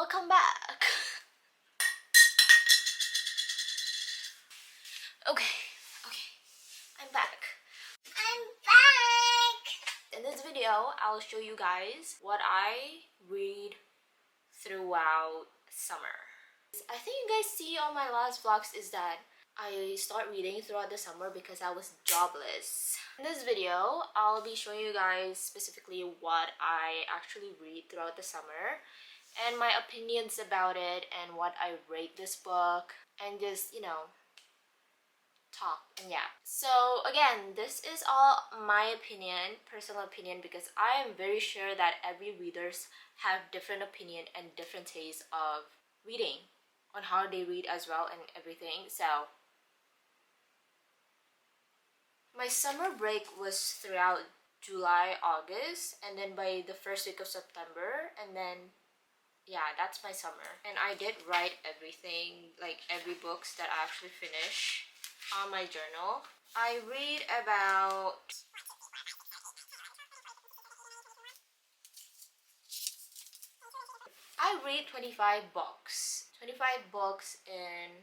Welcome back. Okay, I'm back. In this video, I'll show you guys what I read throughout summer. I think you guys see on my last vlogs is that I start reading throughout the summer because I was jobless. In this video, I'll be showing you guys specifically what I actually read throughout the summer and my opinions about it and what I rate this book and just, talk. And yeah, so again, this is all my opinion, personal opinion, because I am very sure that every readers have different opinion and different tastes of reading, on how they read as well and everything. So my summer break was throughout July, August, and then by the first week of September, and then yeah, that's my summer. And I did write everything, like every books that I actually finished on my journal. I read 25 books. 25 books in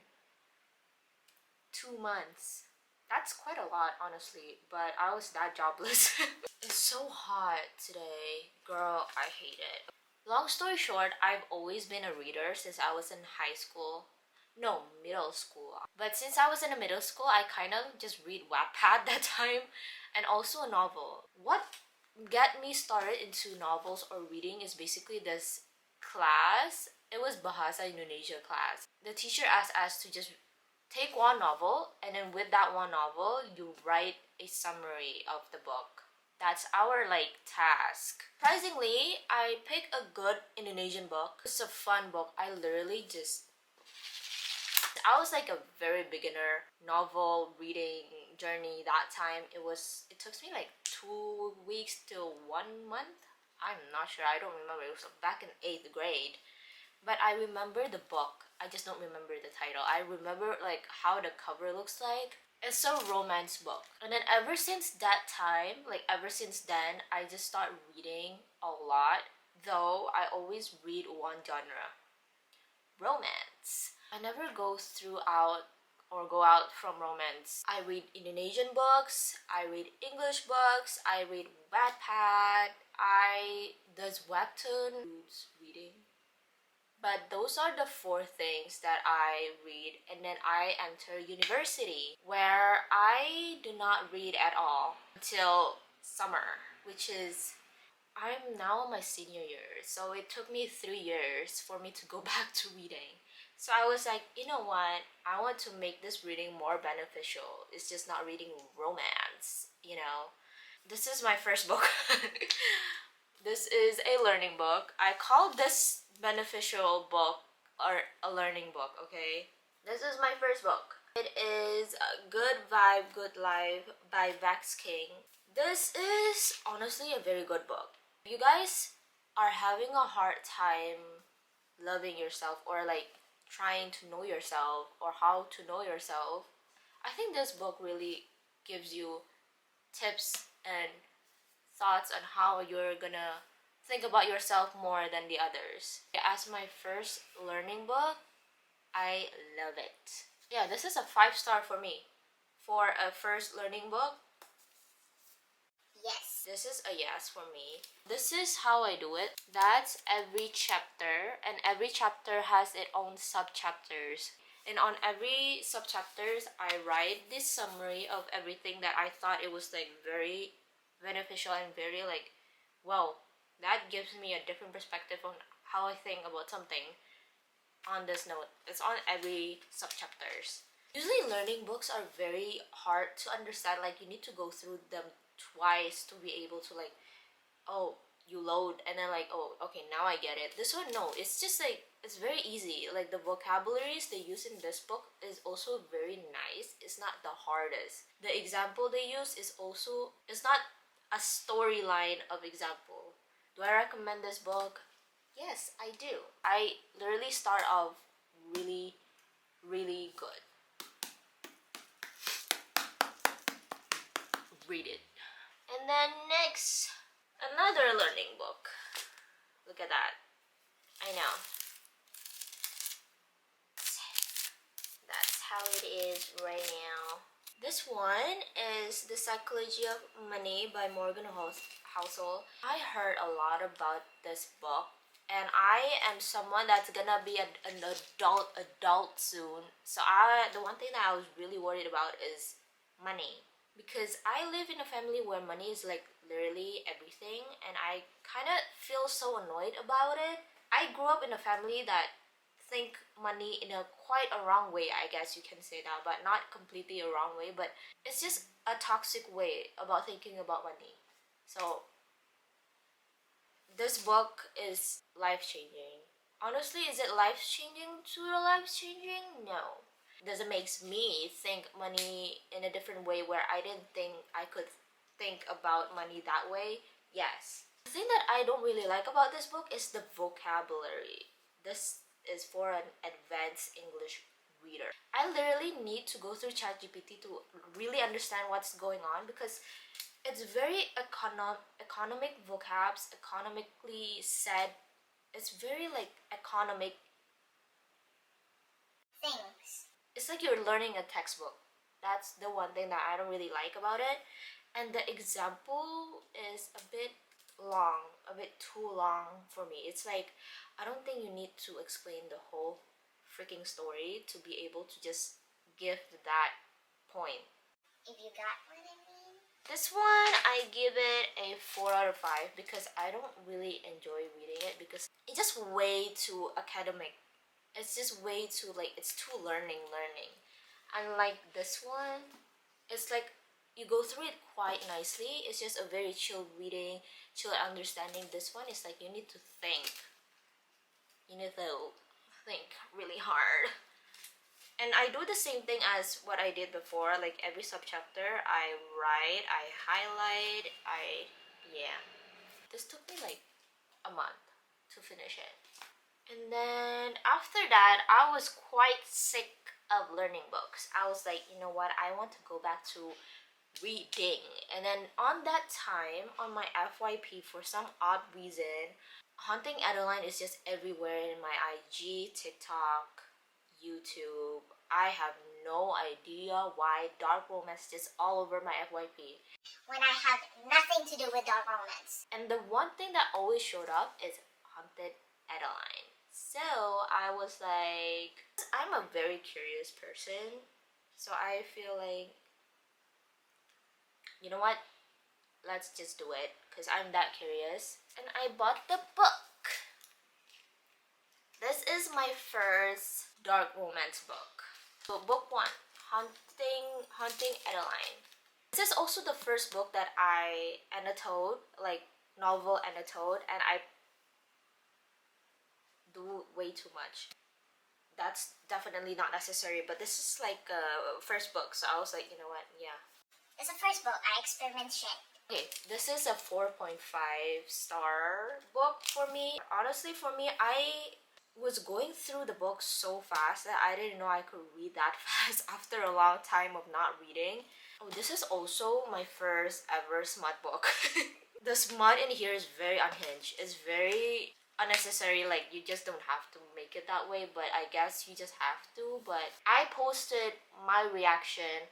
2 months. That's quite a lot, honestly, but I was that jobless. It's so hot today. Girl, I hate it. Long story short, I've always been a reader since I was in high school. No, middle school. But since I was in a middle school, I kind of just read Wattpad that time and also a novel. What got me started into novels or reading is basically this class. It was Bahasa Indonesia class. The teacher asked us to just take one novel, and then with that one novel, you write a summary of the book. That's our task. Surprisingly, I picked a good Indonesian book. It's a fun book. I was like a very beginner novel reading journey that time. It took me like 2 weeks to 1 month. I'm not sure, I don't remember. It was back in 8th grade. But I remember the book. I just don't remember the title. I remember how the cover looks like. It's a romance book. And then ever since that time, ever since then, I just start reading a lot. Though I always read one genre. Romance. I never go out from romance. I read Indonesian books, I read English books, I read Wattpad, does webtoon reading. But those are the 4 things that I read, and then I enter university, where I do not read at all until summer, which is, I'm now in my senior year, so it took me 3 years for me to go back to reading. So I was like, you know what, I want to make this reading more beneficial. It's just not reading romance, This is my first book. This is a learning book. I call this beneficial book or a learning book, okay? This is my first book. It is Good Vibe, Good Life by Vax King. This is honestly a very good book. You guys are having a hard time loving yourself or trying to know yourself or how to know yourself. I think this book really gives you tips and thoughts on how you're gonna think about yourself more than the others. As my first learning book, I love it. Yeah, this is a 5-star for me. For a first learning book, yes. This is a yes for me. This is how I do it. That's every chapter, and every chapter has its own sub-chapters. And on every sub-chapters, I write this summary of everything that I thought it was very beneficial and very wow, that gives me a different perspective on how I think about something. On this note, it's on every sub-chapters. Usually learning books are very hard to understand. You need to go through them twice to be able to oh, you load and then oh, okay, now I get it. This one, no, it's just it's very easy. The vocabularies they use in this book is also very nice. It's not the hardest. The example they use is not a storyline of example. Do I recommend this book? Yes, I do. I literally start off really, really good. Read it. And then next, another learning book. Look at that. I know. how it is right now. This one is The Psychology of Money by Morgan Housel. I heard a lot about this book, and I am someone that's gonna be an adult soon. So the one thing that I was really worried about is money, because I live in a family where money is like literally everything, and I kind of feel so annoyed about it. I grew up in a family that think money in a quite a wrong way, I guess you can say that, but not completely a wrong way, but it's just a toxic way about thinking about money. So this book is life changing. Honestly, is it life changing to the life changing? No. Does it makes me think money in a different way where I didn't think I could think about money that way? Yes. The thing that I don't really like about this book is the vocabulary. This is for an advanced English reader. I literally need to go through ChatGPT to really understand what's going on, because it's very economic vocabs, economically said. It's very like economic things. It's like you're learning a textbook. That's the one thing that I don't really like about it. And the example is a bit long, a bit too long for me. It's like, I don't think you need to explain the whole freaking story to be able to just give that point. If you got what I mean. This one, I give it a 4 out of 5 because I don't really enjoy reading it, because it's just way too academic. It's just way too like, it's too learning. Unlike this one, it's like you go through it quite nicely. It's just a very chill reading, chill understanding. This one is like you need to think. You need to think really hard. And I do the same thing as what I did before. Like every subchapter, I write, I highlight, yeah. This took me like a month to finish it. And then after that, I was quite sick of learning books. I was like, you know what, I want to go back to reading. And then on that time, on my FYP, for some odd reason, Haunting Adeline is just everywhere in my IG, TikTok, YouTube. I have no idea why dark romance is all over my FYP, when I have nothing to do with dark romance. And the one thing that always showed up is Haunted Adeline. So I was like, I'm a very curious person, so I feel like, you know what, let's just do it, because I'm that curious. And I bought the book. This is my first dark romance book. So book 1, Haunting Adeline. This is also the first book that I annotated, like novel annotated, and I do way too much. That's definitely not necessary, but this is like a first book, so I was like, you know what, yeah. It's a first book, I experiment shit. Okay, this is a 4.5 star book for me. Honestly, for me, I was going through the book so fast that I didn't know I could read that fast after a long time of not reading. Oh, this is also my first ever smut book. The smut in here is very unhinged. It's very unnecessary, like you just don't have to make it that way, but I guess you just have to. But I posted my reaction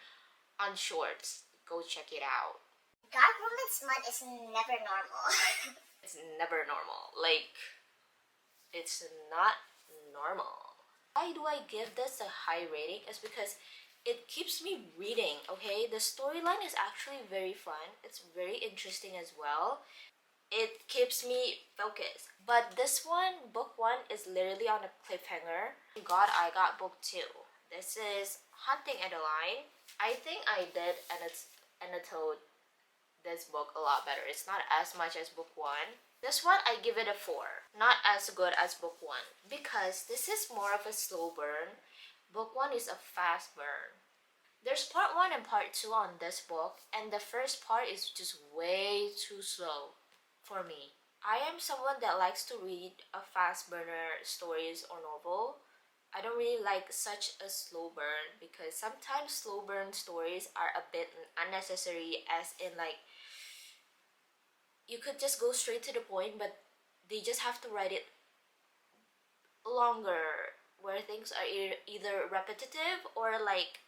on Shorts. Go check it out. Dark romance smut is never normal. It's never normal. Like, it's not normal. Why do I give this a high rating? It's because it keeps me reading, okay? The storyline is actually very fun. It's very interesting as well. It keeps me focused. But this one, book 1, is literally on a cliffhanger. God, I got book 2. This is Haunting Adeline. I think I did annotate this book a lot better. It's not as much as book 1. This one, I give it a 4. Not as good as book 1. Because this is more of a slow burn. Book 1 is a fast burn. There's part 1 and part 2 on this book, and the first part is just way too slow for me. I am someone that likes to read a fast burner stories or novel. I don't really like such a slow burn, because sometimes slow burn stories are a bit unnecessary, as in like you could just go straight to the point, but they just have to write it longer where things are either repetitive or like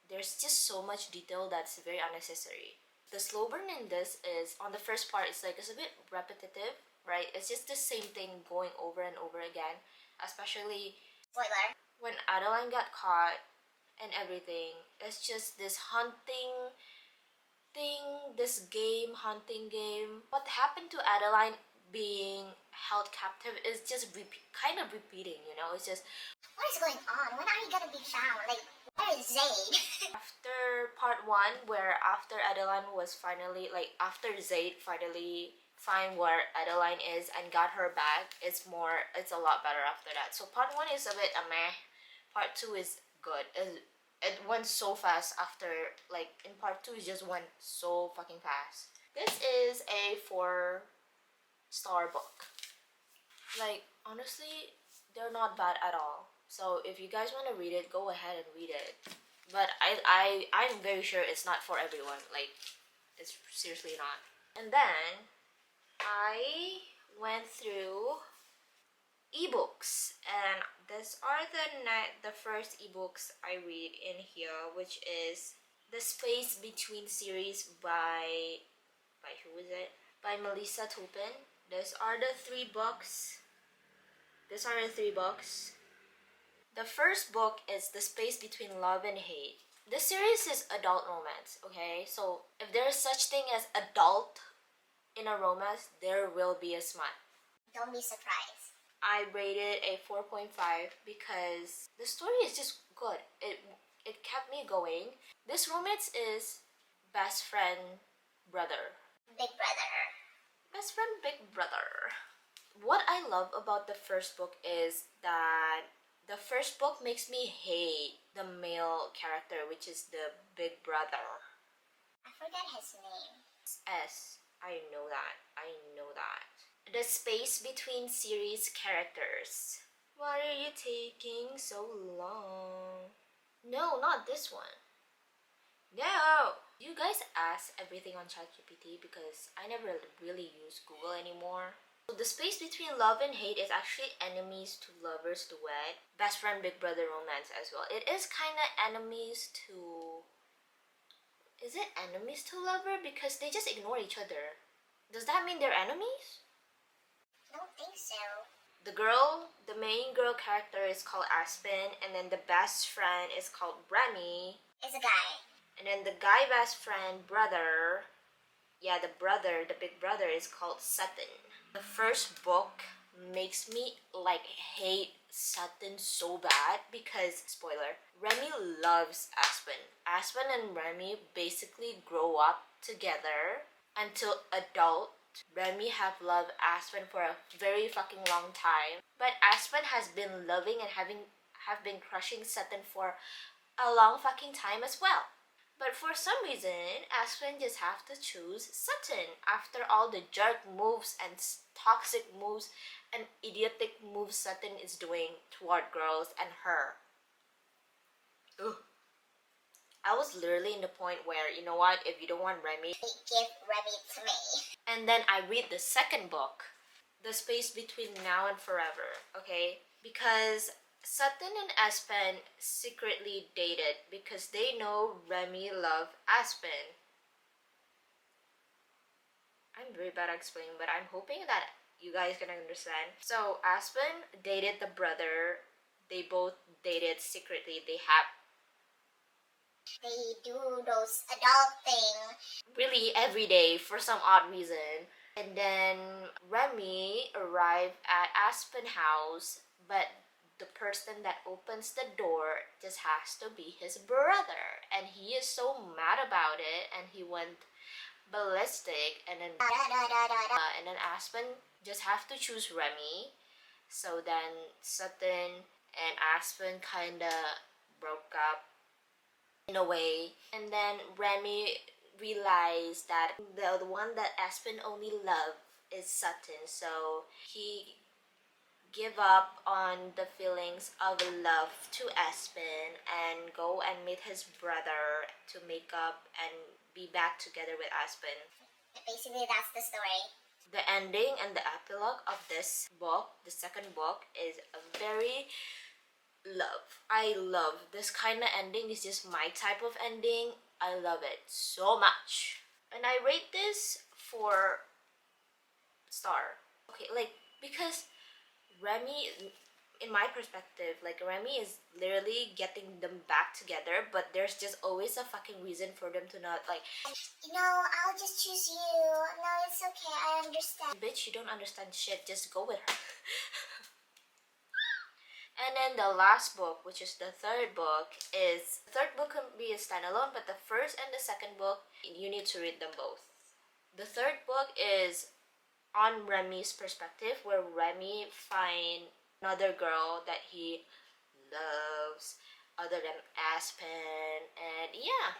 there's just so much detail that's very unnecessary. The slow burn in this is, on the first part, it's like it's a bit repetitive, right? It's just the same thing going over and over again, especially spoiler when Adeline got caught and everything. It's just this hunting thing, this game, hunting game. What happened to Adeline being held captive is just kind of repeating, you know? It's just, what is going on? When are you gonna be found? Like, where is Zayd? after part one, where after Adeline was finally, like, after Zayd finally find where Adeline is and got her back, it's a lot better after that. So part one is a bit meh. Part two is good. It went so fast after, like, in part two, it just went so fucking fast. This is a 4-star book. Like, honestly, they're not bad at all. So if you guys want to read it, go ahead and read it. But I'm very sure it's not for everyone. Like, it's seriously not. And then I went through ebooks, and these are the first ebooks I read in here, which is The Space Between series by who is it? By Melissa Tupin. These are the three books. The first book is The Space Between Love and Hate. This series is adult romance, okay? So if there is such thing as adult in a romance, there will be a smut. Don't be surprised. I rated a 4.5 because the story is just good. It kept me going. This romance is best friend brother. Big brother. Best friend big brother. What I love about the first book is that the first book makes me hate the male character, which is the big brother. I forgot his name. S. I know that. The space between series characters. Why are you taking so long? No, not this one. No! You guys ask everything on ChatGPT because I never really use Google anymore. So the space between love and hate is actually enemies to lovers duet. Best friend big brother romance as well. It is kind of enemies to... Is it enemies to lover? Because they just ignore each other. Does that mean they're enemies? I don't think so. The main girl character is called Aspen, and then the best friend is called Remy. It's a guy. And then the guy best friend brother, the big brother is called Sutton. The first book makes me like hate Sutton so bad because, spoiler, Remy loves Aspen. Aspen and Remy basically grow up together until adult. Remy have loved Aspen for a very fucking long time, but Aspen has been loving and have been crushing Sutton for a long fucking time as well. But for some reason, Aspen just have to choose Sutton after all the jerk moves and toxic moves and idiotic moves Sutton is doing toward girls and her. Ugh. I was literally in the point where, you know what, if you don't want Remy, give Remy to me. And then I read the second book, The Space Between Now and Forever, okay? Because Sutton and Aspen secretly dated because they know Remy loved Aspen. I'm very bad at explaining, but I'm hoping that you guys can understand. So Aspen dated the brother. They both dated secretly. They do those adult things really every day for some odd reason. And then Remy arrived at Aspen house, but the person that opens the door just has to be his brother, and he is so mad about it, and he went ballistic, and then Aspen just have to choose Remy. So then Sutton and Aspen kinda broke up in a way, and then Remy realized that the one that Aspen only loved is Sutton, so he give up on the feelings of love to Aspen and go and meet his brother to make up and be back together with Aspen. Basically, that's the story. The ending and the epilogue of this book, the second book, is very I love this kind of ending. This is my type of ending. I love it so much. And I rate this 4 star. Okay, like, because Remy, in my perspective, like, Remy is literally getting them back together, but there's just always a fucking reason for them to not, like, No, I'll just choose you. No, it's okay. I understand. bitch, you don't understand shit, just go with her. And then the last book, which is the third book, is the third book can be a standalone, but the first and the second book, you need to read them both. The third book is on Remy's perspective, where Remy find another girl that he loves other than Aspen, and yeah.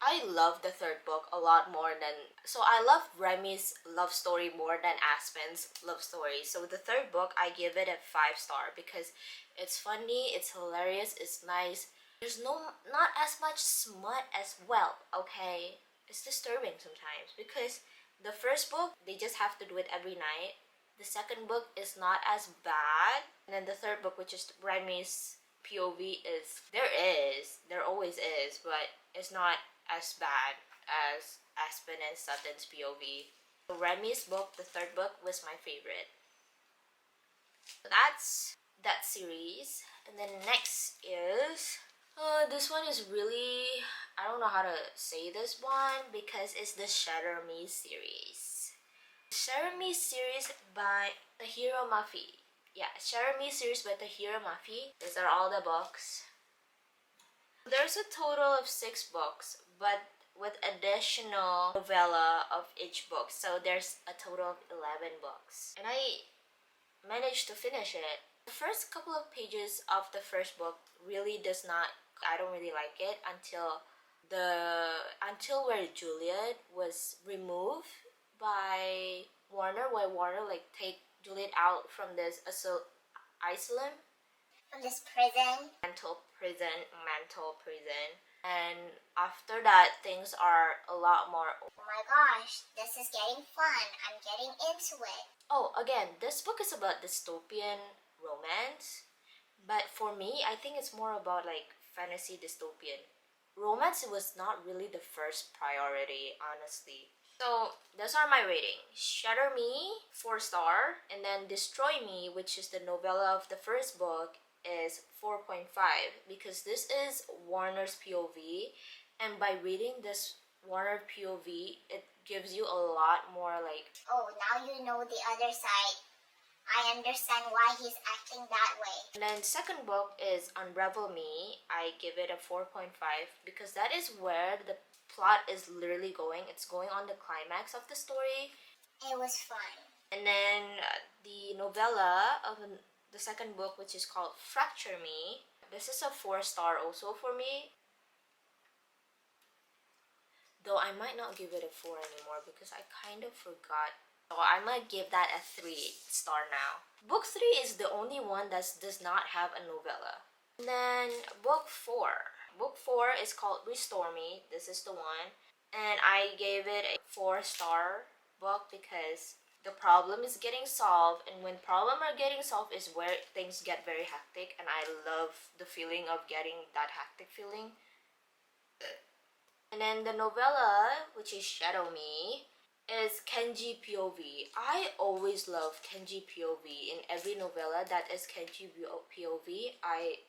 I love the third book a lot more than, so I love Remy's love story more than Aspen's love story. So the third book, I give it a 5 star because it's funny, it's hilarious, it's nice. There's not as much smut as well, okay? It's disturbing sometimes because the first book, they just have to do it every night. The second book is not as bad. And then the third book, which is Remy's POV, there always is, but it's not as bad as Aspen and Sutton's POV. So Remy's book, the third book, was my favorite. So that's that series. And then next is this one is really, I don't know how to say this one because it's the Shatter Me series. Shatter Me series by Tahiro Mafi. Yeah, Shatter Me series by Tahiro Mafi. These are all the books. There's a total of 6 books, but with additional novella of each book. So there's a total of 11 books. And I managed to finish it. The first couple of pages of the first book really does not, I don't really like it until where Juliet was removed by Warner, where Warner like take Juliet out from this asylum, From this prison. mental prison, and after that things are a lot more. Oh my gosh, this is getting fun. I'm getting into it. Oh, again, this book is about dystopian romance, but for me, I think it's more about like fantasy dystopian. Romance was not really the first priority, honestly. So those are my rating. Shatter Me, 4 star, and then Destroy Me, which is the novella of the first book, is 4.5 because this is Warner's POV, and by reading this Warner POV, it gives you a lot more like, Oh, now you know the other side. I understand why he's acting that way. and then second book is Unravel Me. I give it a 4.5 because that is where the plot is literally going. It's going on the climax of the story. It was fun. And then the novella of the second book, which is called Fracture Me. This is a 4 star also for me. Though I might not give it a 4 anymore because I kind of forgot. So I might give that a 3 star now. Book 3 is the only one that does not have a novella. And then book 4. Book 4 is called Restore Me. This is the one. And I gave it a 4 star book because the problem is getting solved, and when problems are getting solved is where things get very hectic, and I love the feeling of getting that hectic feeling. And then the novella, which is Shadow Me, is Kenji POV. I always love Kenji POV. In every novella that is Kenji POV, I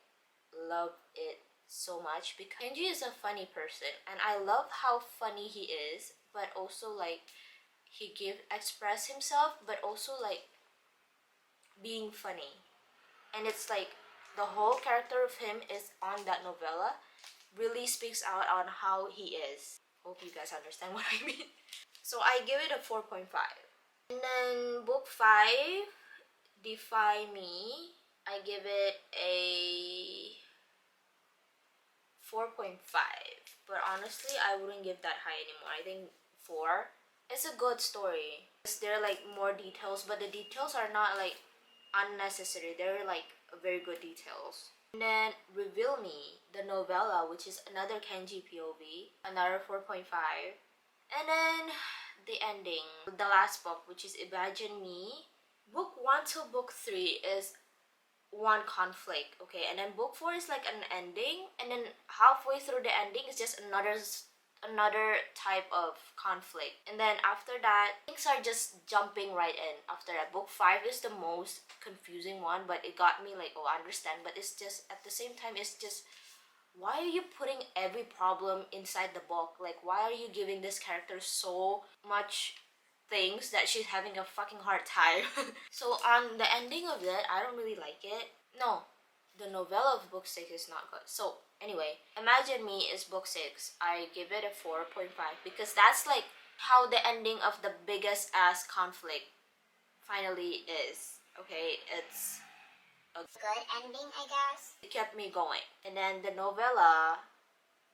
love it so much because Kenji is a funny person, and I love how funny he is, but also like he express himself, but also like being funny. And it's like the whole character of him is on that novella really speaks out on how he is. Hope you guys understand what I mean. So I give it a 4.5. And then book 5, Defy Me, I give it a 4.5. But honestly, I wouldn't give that high anymore. I think 4. It's a good story. There are like more details, but the details are not like unnecessary. They're like very good details. And then Reveal Me, the novella, which is another Kenji POV, another 4.5. And then the ending, the last book, which is Imagine Me. Book 1 to book 3 is one conflict, okay, and then book 4 is like an ending, and then halfway through the ending is just another type of conflict, and then after that things are just jumping right in. After that, book 5 is the most confusing one, but it got me like, oh, I understand, but it's just at the same time, it's just, why are you putting every problem inside the book? Like, why are you giving this character so much things that she's having a fucking hard time? So on the ending of that, I don't really like it. No, the novella of book 6 is not good. So anyway, Imagine Me is book 6. I give it a 4.5 because that's like how the ending of the biggest ass conflict finally is. Okay, it's a good ending, I guess. it kept me going. And then the novella,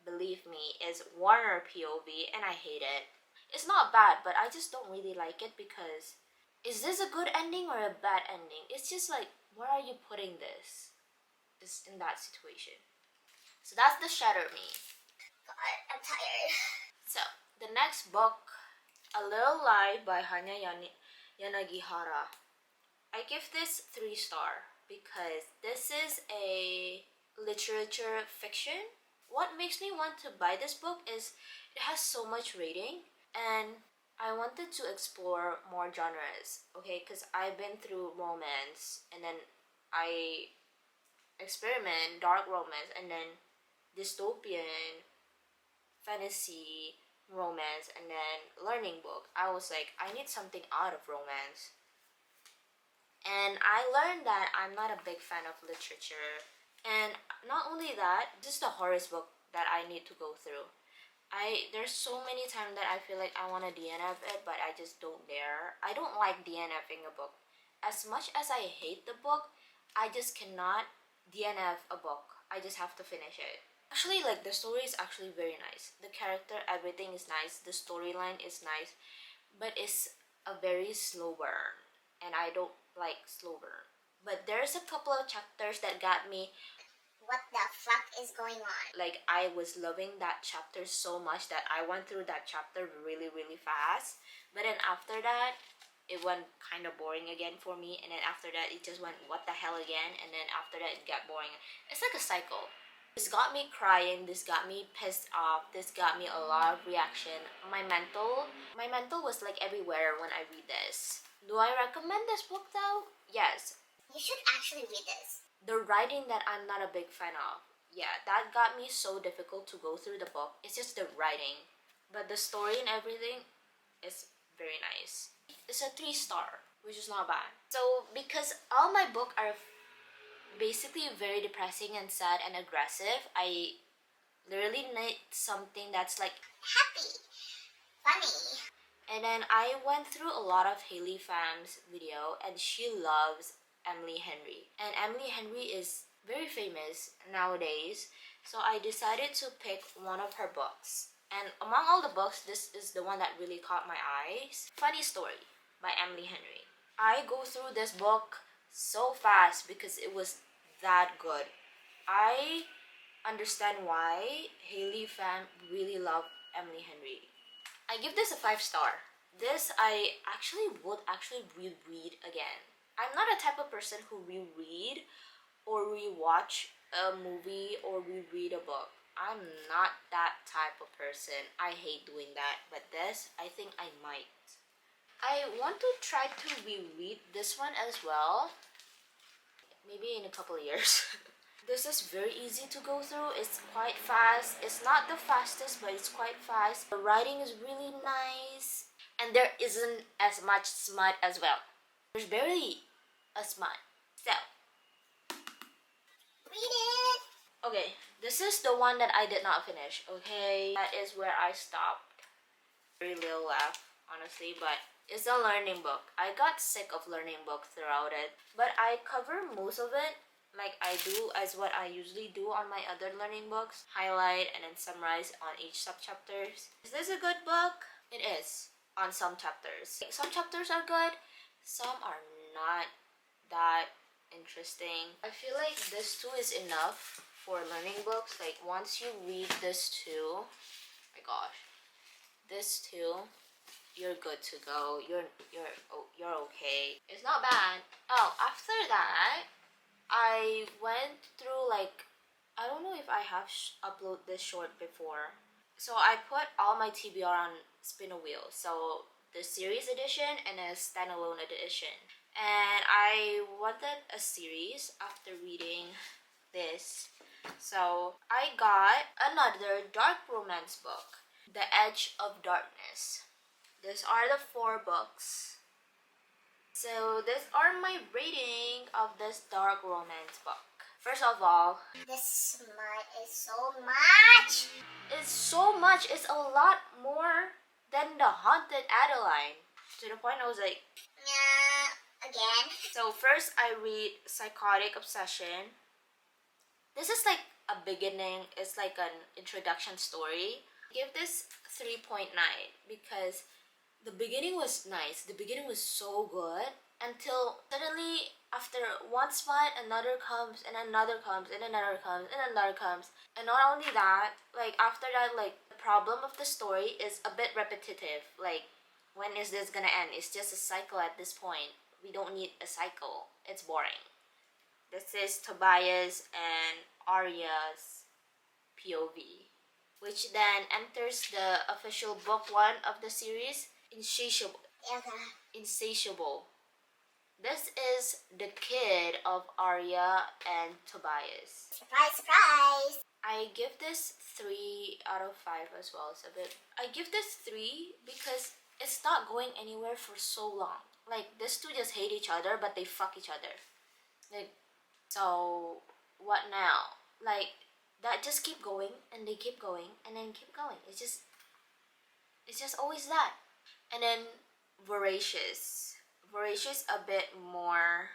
believe me, is Warner POV, and I hate it. It's not bad, but I just don't really like it because is this a good ending or a bad ending? It's just like, where are you putting this? Is in that situation. So that's the Shatter Me. God, I'm tired. So the next book, A Little Lie by Hanya Yanagihara. I give this 3 star because this is a literature fiction. What makes me want to buy this book is it has so much rating, and I wanted to explore more genres, okay? Because I've been through romance, and then I experiment dark romance, and then dystopian, fantasy, romance, and then learning book. I was like, I need something out of romance. And I learned that I'm not a big fan of literature. And not only that, this is the hardest book that I need to go through. There's so many times that I feel like I want to DNF it, but I just don't dare. I don't like DNFing a book. As much as I hate the book, I just cannot DNF a book. I just have to finish it. Actually, like, the story is actually very nice. The character, everything is nice. The storyline is nice, but it's a very slow burn, and I don't like slow burn. But there's a couple of chapters that got me. What the fuck is going on? Like, I was loving that chapter so much that I went through that chapter really, really fast. But then after that, it went kind of boring again for me. And then after that, it just went, what the hell again? And then after that, it got boring. It's like a cycle. This got me crying. This got me pissed off. This got me a lot of reaction. My mental was like everywhere when I read this. Do I recommend this book though? Yes. You should actually read this. The writing that I'm not a big fan of. Yeah, that got me so difficult to go through the book. It's just the writing. But the story and everything is very nice. It's a 3 star, which is not bad. So because all my books are basically very depressing and sad and aggressive, I literally need something that's like happy, funny. And then I went through a lot of Haley Pham's video, and she loves Emily Henry. And Emily Henry is very famous nowadays, so I decided to pick one of her books. And among all the books, this is the one that really caught my eyes. Funny Story by Emily Henry. I go through this book so fast because it was that good. I understand why Haley Pham really loved Emily Henry. I give this a 5 star. This I would reread again. I'm not a type of person who reread or rewatch a movie or reread a book. I'm not that type of person. I hate doing that. But this, I think I might. I want to try to reread this one as well. Maybe in a couple of years. This is very easy to go through. It's quite fast. It's not the fastest, but it's quite fast. The writing is really nice. And there isn't as much smut as well. There's barely a smut. So, read it. Okay, this is the one that I did not finish. Okay, that is where I stopped. Very little left, honestly, but it's a learning book. I got sick of learning books throughout it, but I cover most of it like I do as what I usually do on my other learning books. Highlight and then summarize on each subchapters. Is this a good book? It is on some chapters. Some chapters are good, some are not that interesting. I feel like this too is enough for learning books. Like once you read this too, oh my gosh, this too, you're good to go. You're okay. It's not bad. Oh, after that, I went through like, I don't know if I have uploaded this short before. So I put all my TBR on spin a wheel. So the series edition and a standalone edition. And I wanted a series after reading this. So I got another dark romance book, The Edge of Darkness. These are the 4 books. So these are my rating of this dark romance book. First of all, This smut is so much. it's so much. It's a lot more than The Haunted Adeline. To the point I was like, Again. so first I read Psychotic Obsession. This is like a beginning. It's like an introduction story. I give this 3.9 because the beginning was nice. The beginning was so good until suddenly after one spot another comes and another comes and another comes and another comes. And not only that, like after that, like the problem of the story is a bit repetitive. Like when is this gonna end? It's just a cycle at this point. We don't need a cycle. It's boring. This is Tobias and Arya's POV, which then enters the official book 1 of the series, Insatiable. Insatiable. This is the kid of Arya and Tobias. Surprise, surprise. I give this 3 out of 5 as well. It's a bit. I give this 3 because it's not going anywhere for so long. Like these two just hate each other, but they fuck each other. Like, so what now? Like that just keep going and they keep going and then keep going. It's just always that. And then Voracious. Voracious a bit more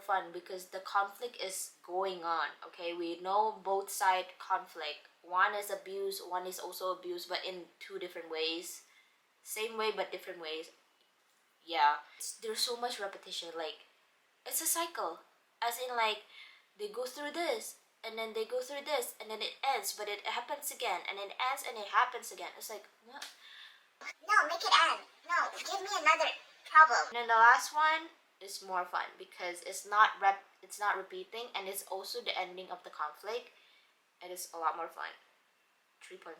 fun because the conflict is going on. Okay, we know both side conflict. One is abuse, one is also abuse, but in 2 different ways. Same way but different ways. Yeah, there's so much repetition. Like it's a cycle, as in like they go through this and then they go through this and then it ends, but it happens again and it ends and it happens again. It's like what? No, make it end. No, give me another problem. And then the last one is more fun because it's not repeating, and it's also the ending of the conflict. It is a lot more fun. 3.5.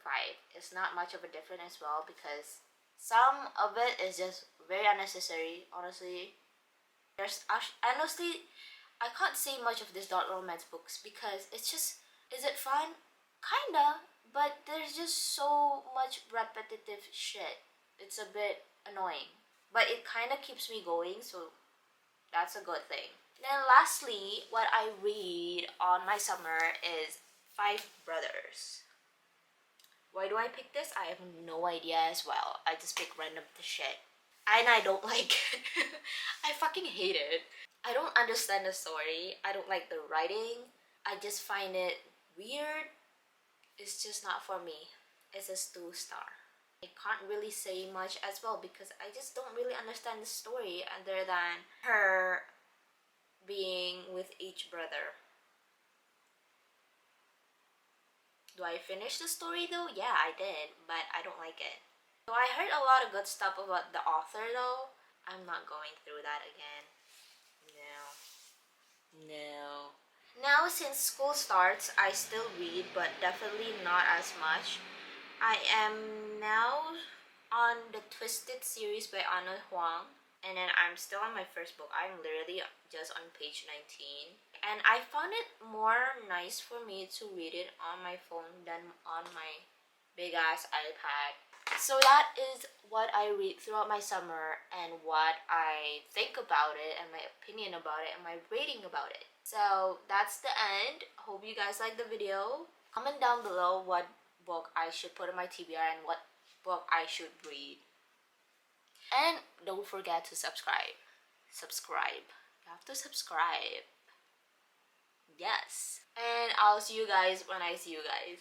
It's not much of a difference as well because some of it is just very unnecessary. Honestly, honestly, I can't say much of this dark romance books because it's just, is it fun? Kinda, but there's just so much repetitive shit. It's a bit annoying, but it kind of keeps me going, so that's a good thing. Then lastly, what I read on my summer is 5 Brothers. Why do I pick this? I have no idea as well. I just pick random shit. And I don't like it. I fucking hate it. I don't understand the story. I don't like the writing. I just find it weird. It's just not for me. It's a 2-star. I can't really say much as well because I just don't really understand the story other than her being with each brother. Do I finish the story though? Yeah, I did, but I don't like it. So I heard a lot of good stuff about the author though. I'm not going through that again. No. Now since school starts, I still read, but definitely not as much. I am now on the Twisted series by Anna Huang. And then I'm still on my first book. I'm literally just on page 19. And I found it more nice for me to read it on my phone than on my big ass iPad. So that is what I read throughout my summer and what I think about it and my opinion about it and my rating about it. So that's the end. Hope you guys like the video. Comment down below what book I should put in my TBR and what book I should read. And don't forget to subscribe. You have to subscribe. Yes. And I'll see you guys when I see you guys.